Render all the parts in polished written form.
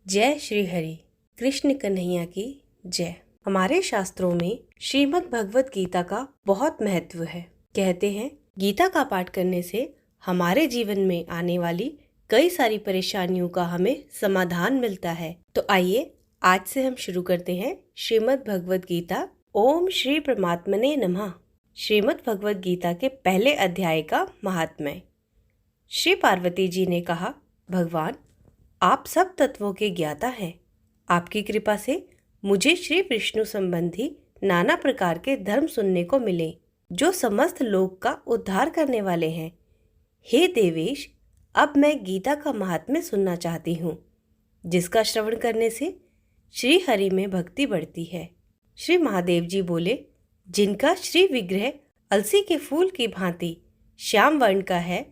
जय श्री हरि। कृष्ण कन्हैया की जय। हमारे शास्त्रों में श्रीमद् भगवत गीता का बहुत महत्व है। कहते हैं गीता का पाठ करने से हमारे जीवन में आने वाली कई सारी परेशानियों का हमें समाधान मिलता है। तो आइए आज से हम शुरू करते हैं श्रीमद् भगवत गीता। ओम श्री परमात्मने नमः। श्रीमद् भगवत गीता के पहले अध्याय का महात्म्य। श्री पार्वती जी ने कहा, भगवान आप सब तत्वों के ज्ञाता हैं। आपकी कृपा से मुझे श्री विष्णु संबंधी नाना प्रकार के धर्म सुनने को मिले जो समस्त लोक का उद्धार करने वाले हैं। हे देवेश, अब मैं गीता का महात्म्य सुनना चाहती हूँ, जिसका श्रवण करने से श्री हरि में भक्ति बढ़ती है। श्री महादेव जी बोले, जिनका श्री विग्रह अलसी के फूल की भांति श्याम वर्ण का है,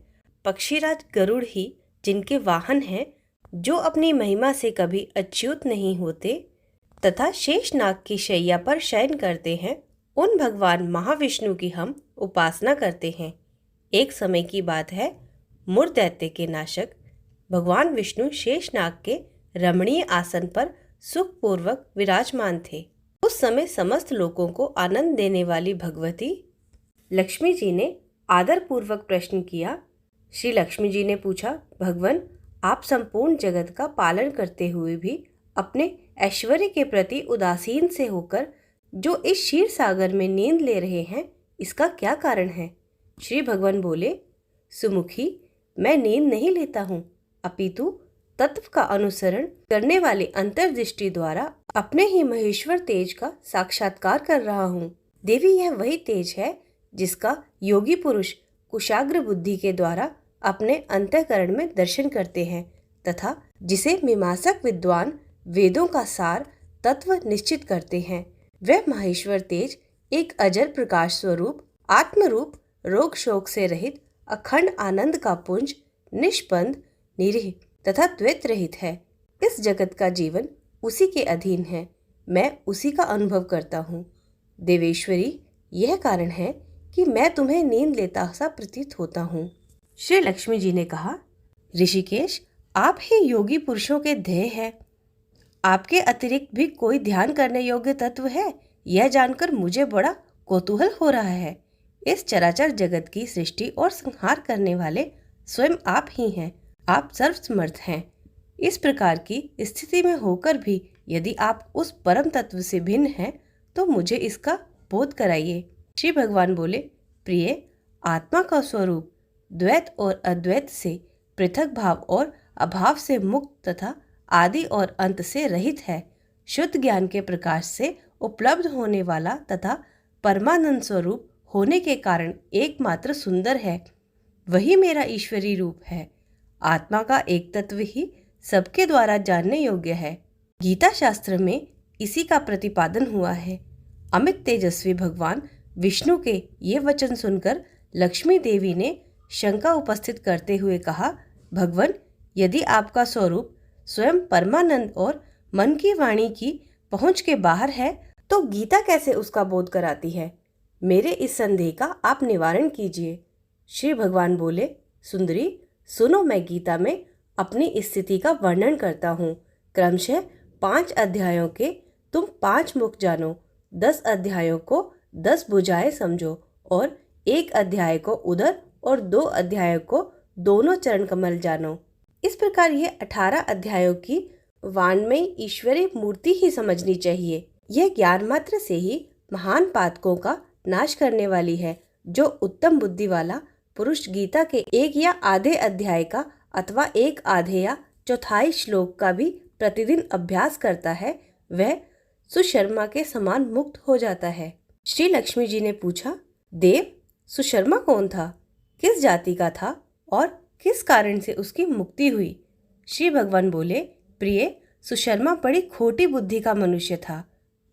पक्षीराज गरुड़ ही जिनके वाहन हैं, जो अपनी महिमा से कभी अच्युत नहीं होते तथा शेषनाग की शैया पर शयन करते हैं, उन भगवान महाविष्णु की हम उपासना करते हैं। एक समय की बात है, मुर दैत्य के नाशक भगवान विष्णु शेषनाग के रमणीय आसन पर सुखपूर्वक विराजमान थे। उस समय समस्त लोगों को आनंद देने वाली भगवती लक्ष्मी जी ने आदर पूर्वक प्रश्न किया। श्री लक्ष्मी जी ने पूछा, भगवान आप संपूर्ण जगत का पालन करते हुए भी अपने ऐश्वर्य के प्रति उदासीन से होकर जो इस क्षीर सागर में नींद ले रहे हैं, इसका क्या कारण है? श्री भगवान बोले, सुमुखी, मैं नींद नहीं लेता हूँ, अपितु तत्व का अनुसरण करने वाली अंतर्दृष्टि द्वारा अपने ही महेश्वर तेज का साक्षात्कार कर रहा हूँ। देवी, यह वही तेज है जिसका योगी पुरुष कुशाग्र बुद्धि के द्वारा अपने अंतःकरण में दर्शन करते हैं तथा जिसे मीमांसक विद्वान वेदों का सार तत्व निश्चित करते हैं। वह महेश्वर तेज एक अजर प्रकाश स्वरूप आत्मरूप रोग शोक से रहित अखंड आनंद का पुंज निष्पंद निरीह तथा द्वैत रहित है। इस जगत का जीवन उसी के अधीन है, मैं उसी का अनुभव करता हूँ। देवेश्वरी, यह कारण है कि मैं तुम्हें नींद लेता सा प्रतीत होता हूँ। श्री लक्ष्मी जी ने कहा, ऋषिकेश, आप ही योगी पुरुषों के ध्येय हैं। आपके अतिरिक्त भी कोई ध्यान करने योग्य तत्व है, यह जानकर मुझे बड़ा कौतूहल हो रहा है। इस चराचर जगत की सृष्टि और संहार करने वाले स्वयं आप ही हैं। आप सर्वसमर्थ हैं। इस प्रकार की स्थिति में होकर भी यदि आप उस परम तत्व से भिन्न हैं, तो मुझे इसका बोध कराइए। श्री भगवान बोले, प्रिय, आत्मा का स्वरूप द्वैत और अद्वैत से पृथक भाव और अभाव से मुक्त तथा आदि और अंत से रहित है। शुद्ध ज्ञान के प्रकाश से उपलब्ध होने वाला तथा परमानंद स्वरूप होने के कारण एकमात्र सुंदर है। वही मेरा ईश्वरी रूप है। आत्मा का एक तत्व ही सबके द्वारा जानने योग्य है। गीता शास्त्र में इसी का प्रतिपादन हुआ है। अमित तेजस्वी भगवान विष्णु के ये वचन सुनकर लक्ष्मी देवी ने शंका उपस्थित करते हुए कहा, भगवान, यदि आपका स्वरूप स्वयं परमानंद और मन की वाणी की पहुंच के बाहर है, तो गीता कैसे उसका बोध कराती है? मेरे इस संदेह का आप निवारण कीजिए। श्री भगवान बोले, सुंदरी, सुनो, मैं गीता में अपनी स्थिति का वर्णन करता हूँ। क्रमशः 5 अध्यायों के तुम 5 मुख जानो, 10 अध्यायों को 10 भुजाएं समझो और 1 अध्याय को उदर और 2 अध्यायों को दोनों चरण कमल जानो। इस प्रकार ये 18 अध्यायों की वाणमयी ईश्वरीय मूर्ति ही समझनी चाहिए। यह ज्ञान मात्र से ही महान पातकों का नाश करने वाली है। जो उत्तम बुद्धि वाला पुरुष गीता के 1 या आधे अध्याय का अथवा 1 आधे या चौथाई श्लोक का भी प्रतिदिन अभ्यास करता है, वह सुशर्मा के समान मुक्त हो जाता है। श्री लक्ष्मी जी ने पूछा, देव, सुशर्मा कौन था? किस जाति का था और किस कारण से उसकी मुक्ति हुई? श्री भगवान बोले, प्रिय, सुशर्मा बड़ी खोटी बुद्धि का मनुष्य था।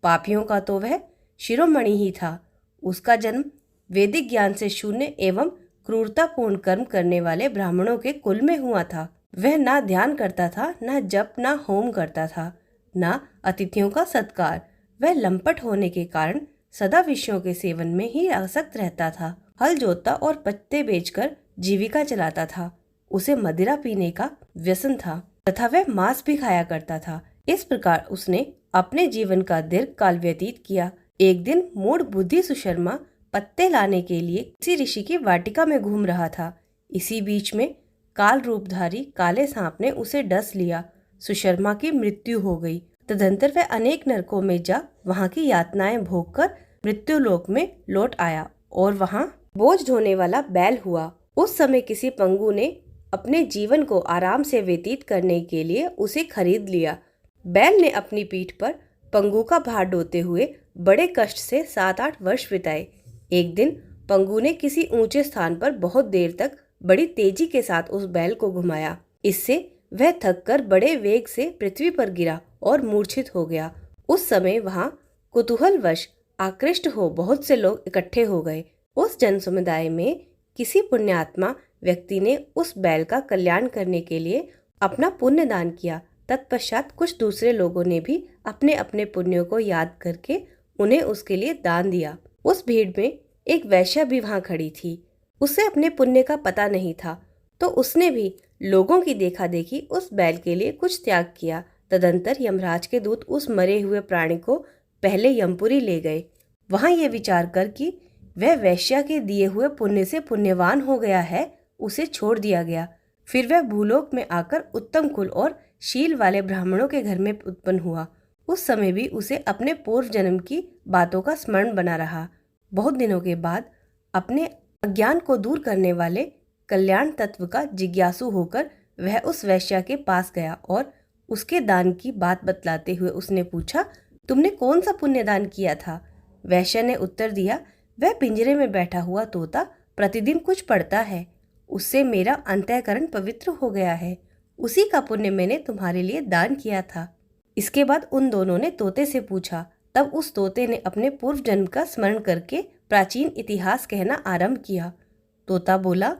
पापियों का तो वह शिरोमणि ही था। उसका जन्म वैदिक ज्ञान से शून्य एवं क्रूरतापूर्ण कर्म करने वाले ब्राह्मणों के कुल में हुआ था। वह ना ध्यान करता था, ना जप, ना होम करता था, ना अतिथियों का सत्कार। वह लंपट होने के कारण सदा विषयों के सेवन में ही आसक्त रहता था। हल जोतता और पत्ते बेचकर जीविका चलाता था। उसे मदिरा पीने का व्यसन था। तथा वह मांस भी खाया करता था। इस प्रकार उसने अपने जीवन का दीर्घ काल व्यतीत किया। एक दिन मूढ़ बुद्धि सुशर्मा पत्ते लाने के लिए किसी ऋषि की वाटिका में घूम रहा था। इसी बीच में काल रूपधारी काले सांप ने उसे डस लिया। सुशर्मा की मृत्यु हो गई। तदंतर वह अनेक नरकों में जा वहां की यातनाएं भोगकर मृत्यु लोक में लौट आया और वहां बोझ ढोने वाला बैल हुआ। उस समय किसी पंगु ने अपने जीवन को आराम से व्यतीत करने के लिए उसे खरीद लिया। बैल ने अपनी पीठ पर पंगु का भार ढोते हुए बड़े कष्ट से 7-8 वर्ष बिताए। एक दिन पंगु ने किसी ऊंचे स्थान पर बहुत देर तक बड़ी तेजी के साथ उस बैल को घुमाया। इससे वह थककर बड़े वेग से पृथ्वी पर गिरा और मूर्छित हो गया। उस समय वहां कुतूहलवश आकृष्ट हो बहुत से लोग इकट्ठे हो गए। उस जन समुदाय में किसी पुण्यात्मा व्यक्ति ने उस बैल का कल्याण करने के लिए अपना पुण्य दान किया। तत्पश्चात कुछ दूसरे लोगों ने भी अपने अपने पुण्यों को याद करके उन्हें उसके लिए दान दिया। उस भीड़ में एक वैश्या भी वहां खड़ी थी। उसे अपने पुण्य का पता नहीं था, तो उसने भी लोगों की देखा देखी उस बैल के लिए कुछ त्याग किया। तदंतर यमराज के दूत उस मरे हुए प्राणी को पहले यमपुरी ले गए। वहां ये विचार कर कि वह वैश्या के दिए हुए पुण्य से पुण्यवान हो गया है, उसे छोड़ दिया गया। फिर वह भूलोक में आकर उत्तम कुल और शील वाले ब्राह्मणों के घर में उत्पन्न हुआ। उस समय भी उसे अपने पूर्व जन्म की बातों का स्मरण बना रहा। बहुत दिनों के बाद अपने अज्ञान को दूर करने वाले कल्याण तत्व का जिज्ञासु होकर वह उस वैश्या के पास गया और उसके दान की बात बतलाते हुए उसने पूछा, तुमने कौन सा पुण्य दान किया था? वैश्या ने उत्तर दिया, वह पिंजरे में बैठा हुआ तोता प्रतिदिन कुछ पढ़ता है, उससे मेरा अंतःकरण पवित्र हो गया है, उसी का पुण्य मैंने तुम्हारे लिए दान किया था। इसके बाद उन दोनों ने तोते से पूछा। तब उस तोते ने अपने पूर्व जन्म का स्मरण करके प्राचीन इतिहास कहना आरंभ किया। तोता बोला,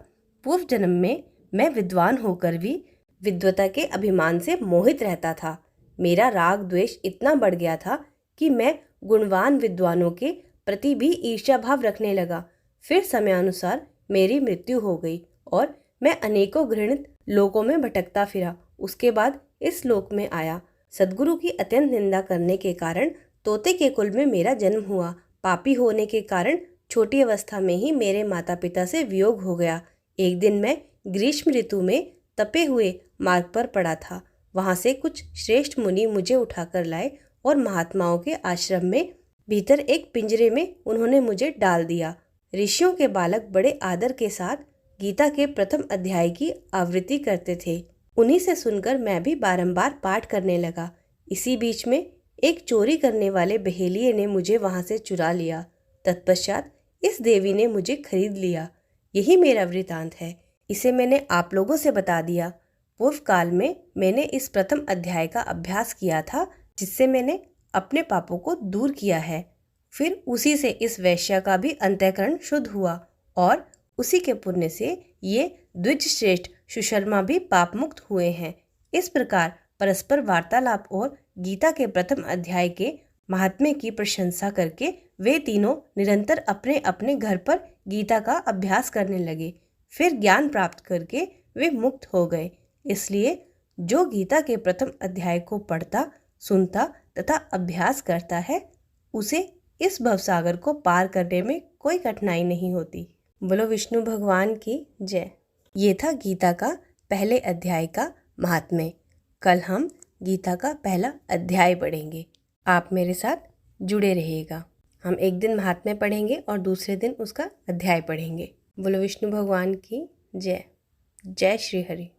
पूर्व जन्म में मैं विद्वान होकर भी विद्वता के अभिमान से मोहित रहता था। मेरा राग द्वेष इतना बढ़ गया था कि मैं गुणवान विद्वानों के प्रति भी ईर्ष्या भाव रखने लगा। फिर समयानुसार मेरी मृत्यु हो गई और मैं अनेकों घृणित लोकों में भटकता फिरा। उसके बाद इस लोक में आया। सद्गुरु की अत्यंत निंदा करने के कारण तोते के कुल में मेरा जन्म हुआ। पापी होने के कारण छोटी अवस्था में ही मेरे माता पिता से वियोग हो गया। एक दिन मैं ग्रीष्म ऋतु में तपे हुए मार्ग पर पड़ा था। वहां से कुछ श्रेष्ठ मुनि मुझे उठाकर लाए और महात्माओं के आश्रम में भीतर एक पिंजरे में उन्होंने मुझे डाल दिया। ऋषियों के बालक बड़े आदर के साथ गीता के प्रथम अध्याय की आवृत्ति करते थे। उन्हीं से सुनकर मैं भी बारंबार पाठ करने लगा। इसी बीच में एक चोरी करने वाले बहेलिये ने मुझे वहां से चुरा लिया। तत्पश्चात इस देवी ने मुझे खरीद लिया। यही मेरा वृतांत है। इसे मैंने आप लोगों से बता दिया। पूर्व काल में मैंने इस प्रथम अध्याय का अभ्यास किया था, जिससे मैंने अपने पापों को दूर किया है। फिर उसी से इस वैश्या का भी अंतःकरण शुद्ध हुआ और उसी के पुण्य से ये द्विज श्रेष्ठ सुशर्मा भी पाप मुक्त हुए हैं। इस प्रकार परस्पर वार्तालाप और गीता के प्रथम अध्याय के महात्म्य की प्रशंसा करके वे तीनों निरंतर अपने अपने घर पर गीता का अभ्यास करने लगे। फिर ज्ञान प्राप्त करके वे मुक्त हो गए। इसलिए जो गीता के प्रथम अध्याय को पढ़ता, सुनता तथा अभ्यास करता है, उसे इस भवसागर को पार करने में कोई कठिनाई नहीं होती। बोलो विष्णु भगवान की जय। ये था गीता का पहले अध्याय का महात्म्य। कल हम गीता का पहला अध्याय पढ़ेंगे। आप मेरे साथ जुड़े रहिएगा। हम एक दिन महात्म्य पढ़ेंगे और दूसरे दिन उसका अध्याय पढ़ेंगे। बोलो विष्णु भगवान की जय। जय श्री हरि।